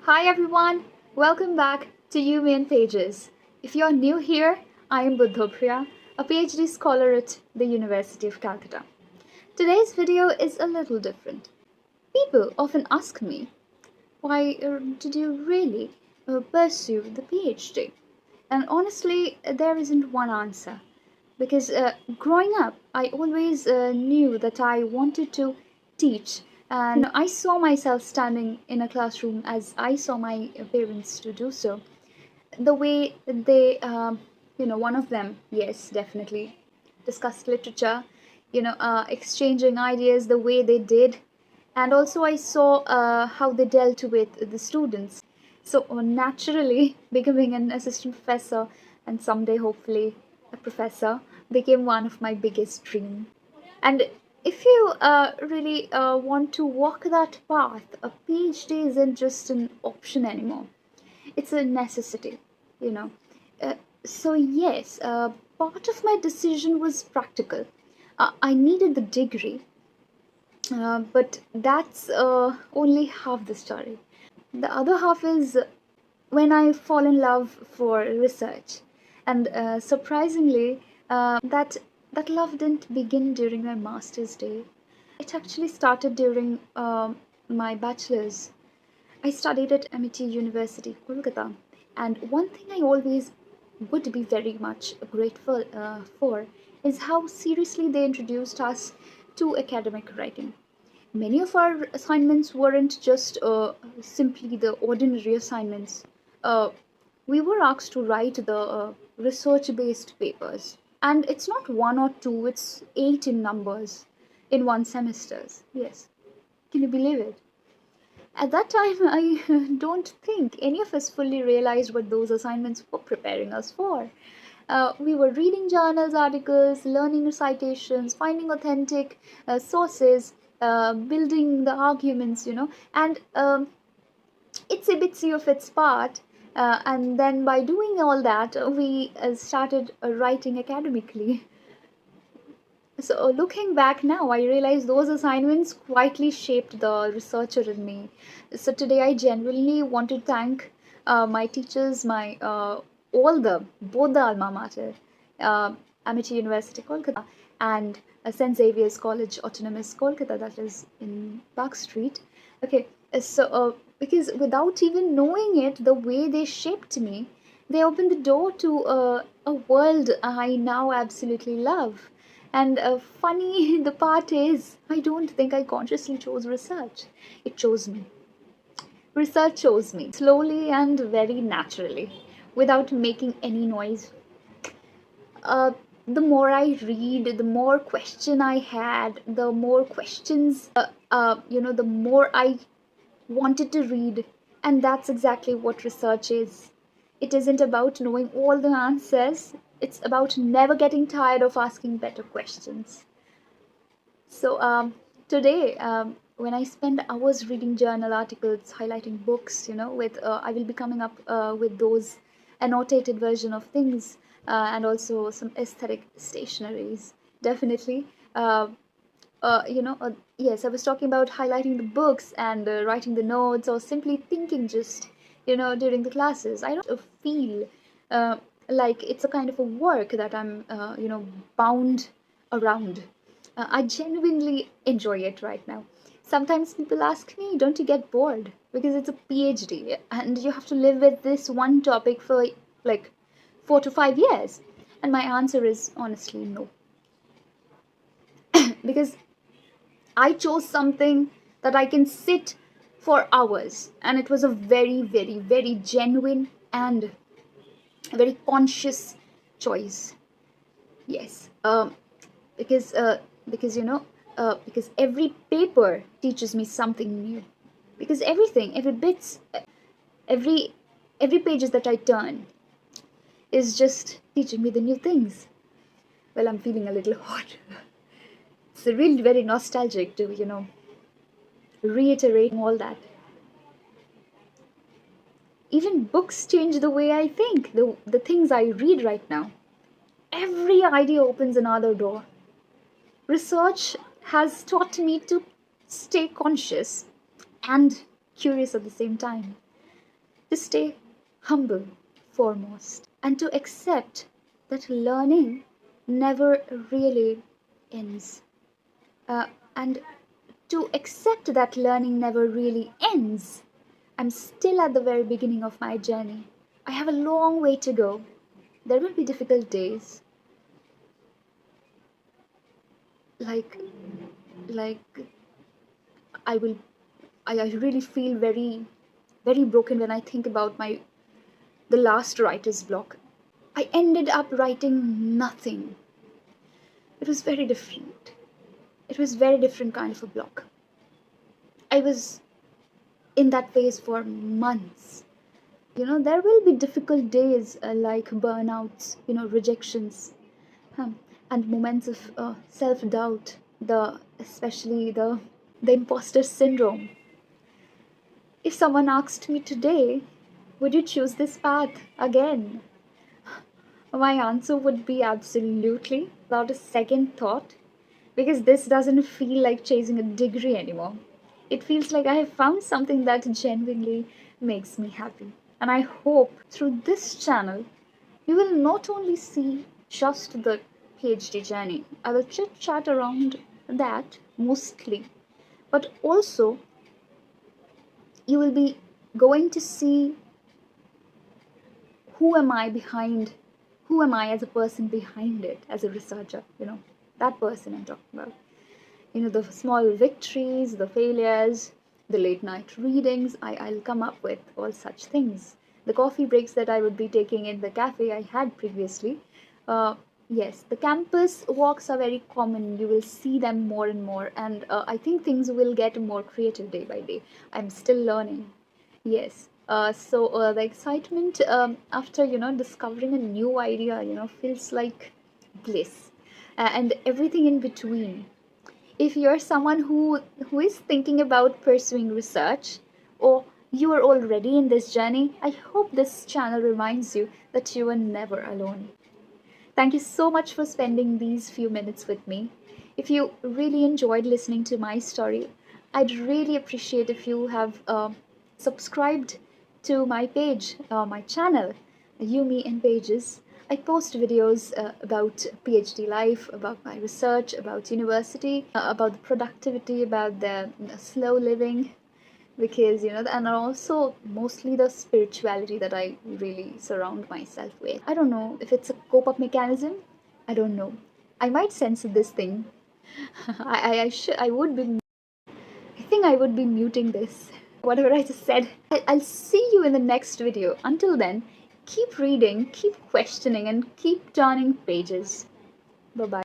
Hi everyone, welcome back to UMN Pages. If you're new here, I am Buddhopriya, a PhD scholar at the University of Calcutta. Today's video is a little different. People often ask me, why did you really pursue the PhD? And honestly, there isn't one answer. Because growing up, I always knew that I wanted to teach, and I saw myself standing in a classroom as I saw my parents to do so. The way they, one of them, yes, definitely, discussed literature, exchanging ideas the way they did, and also I saw how they dealt with the students. So naturally, becoming an assistant professor and someday hopefully a professor became one of my biggest dreams. And if you really want to walk that path, a PhD isn't just an option anymore. It's a necessity, you know. Uh, so yes, part of my decision was practical. I needed the degree, but that's only half the story. The other half is when I fall in love for research, and surprisingly, that love didn't begin during my master's day. It actually started during my bachelor's. I studied at MIT University, Kolkata, and one thing I always would be very much grateful for is how seriously they introduced us to academic writing. Many of our assignments weren't just simply the ordinary assignments. Uh, we were asked to write the research based papers. And it's not one or two, it's eight in numbers in one semesters. Yes. Can you believe it? At that time, I don't think any of us fully realized what those assignments were preparing us for. We were reading journals, articles, learning citations, finding authentic sources, building the arguments, and it's a bitsy of its part. And then by doing all that, we started writing academically. So looking back now, I realize those assignments quietly shaped the researcher in me. So today, I genuinely want to thank my teachers, my all the both the alma mater, uh, Amity University Kolkata and St Xavier's College Autonomous Kolkata, that is in Park Street. Okay, because without even knowing it, the way they shaped me, they opened the door to a world I now absolutely love. And funny, the part is, I don't think I consciously chose research. It chose me. Research chose me, slowly and very naturally, without making any noise. The more I read, the more question I had, the more questions, the more I wanted to read. And that's exactly what research is. It isn't about knowing all the answers, it's about never getting tired of asking better questions. So today, when I spend hours reading journal articles, highlighting books, with I will be coming up with those annotated version of things and also some aesthetic stationaries. Definitely, uh, yes, I was talking about highlighting the books and writing the notes, or simply thinking just, during the classes. I don't feel uh, like it's a kind of a work that I'm, bound around. I genuinely enjoy it right now. Sometimes people ask me, don't you get bored? Because it's a PhD and you have to live with this one topic for like 4 to 5 years. And my answer is honestly no. Because I chose something that I can sit for hours, and it was a very, very, very genuine and very conscious choice. Yes, because because every paper teaches me something new. Because everything, every every pages that I turn is just teaching me the new things. Well, I'm feeling a little hot. It's really very nostalgic to reiterate all that. Even books change the way I think, the things I read right now. Every idea opens another door. Research has taught me to stay conscious and curious at the same time. to stay humble foremost, and to accept that learning never really ends. Uh, and to accept that learning never really ends. I'm still at the very beginning of my journey. I have a long way to go. There will be difficult days. Like, like I will, I really feel very, very broken when I think about the last writer's block. I ended up writing nothing. It was very different. It was very different kind of a block. I was in that phase for months. There will be difficult days, like burnouts, rejections, um, and moments of self-doubt, especially the imposter syndrome. If someone asked me today, would you choose this path again? My answer would be absolutely, without a second thought, because this doesn't feel like chasing a degree anymore. It feels like I have found something that genuinely makes me happy. And I hope through this channel, you will not only see just the PhD journey, I will chit chat around that mostly, but also you will be going to see who am I behind, who am I as a person behind it, as a researcher, that person I'm talking about. The small victories, the failures, the late night readings, I'll come up with all such things. The coffee breaks that I would be taking in the cafe I had previously. Yes, the campus walks are very common. You will see them more and more, and I think things will get more creative day by day. I'm still learning. Yes. So the excitement after discovering a new idea, feels like bliss, and everything in between. If you're someone who is thinking about pursuing research, or you are already in this journey, I hope this channel reminds you that you are never alone. Thank you so much for spending these few minutes with me. If you really enjoyed listening to my story, I'd really appreciate if you have subscribed to my page, my channel, You, Me, and Pages. I post videos about PhD life, about my research, about university, about the productivity, about the slow living, because and also mostly the spirituality that I really surround myself with. I don't know if it's a cope-up mechanism. I don't know. I might censor this thing. I would be. I think I would be muting this. Whatever I just said. I'll see you in the next video. Until then, keep reading, keep questioning, and keep turning pages. Bye bye.